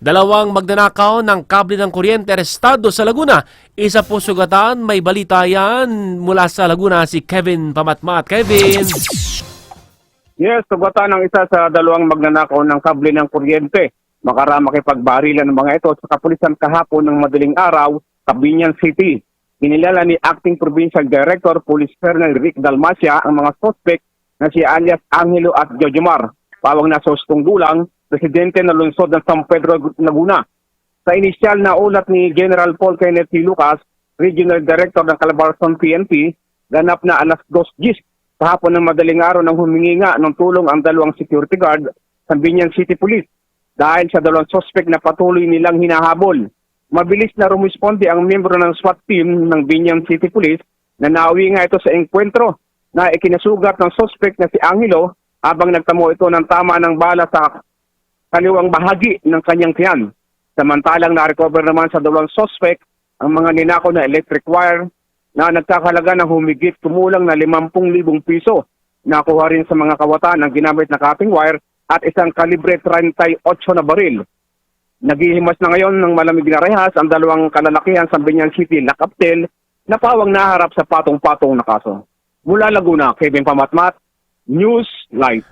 Dalawang magnanakaw ng kable ng kuryente arestado sa Laguna. Isa po sugatan, may balita yan mula sa Laguna si Kevin Pamatmat. Kevin! Yes, sugatan ng isa sa dalawang magnanakaw ng kable ng kuryente. Makarama makipagbarilan ng mga ito sa kapulisan kahapon ng madaling araw sa Binyan City. Kinilala ni Acting Provincial Director Police Colonel Rick Dalmacia ang mga suspect na si alias Angelo at Jojomar. Pawang na sustong gulang, presidente ng lungsod ng San Pedro, Laguna. Sa inisyal na ulat ni General Paul Kenneth C. Lucas, Regional Director ng Calabarzon PNP, ganap na alas 2:00 kahapon ng madaling araw nang humingi nga ng tulong ang dalawang security guard sa Binyan City Police dahil sa dalawang suspect na patuloy nilang hinahabol. Mabilis na rumisponde ang miyembro ng SWAT team ng Binyan City Police na nauwi nga ito sa engkwentro na ikinasugat ng suspect na si Angelo habang nagtamo ito ng tama ng bala sa kaliwang bahagi ng kanyang tiyan. Samantalang na-recover naman sa dalawang suspect ang mga ninakaw na electric wire na nagkakalaga ng humigit kumulang na 50,000 piso. Nakuha rin sa mga kawatan ang ginamit na cutting wire at isang kalibre 38 na baril. Naghihimas na ngayon ng malamig na rehas ang dalawang kalalakihan sa Binyan City na kaptel na pawang naharap sa patong-patong na kaso. Mula Laguna, Kevin Pamatmat, News Live.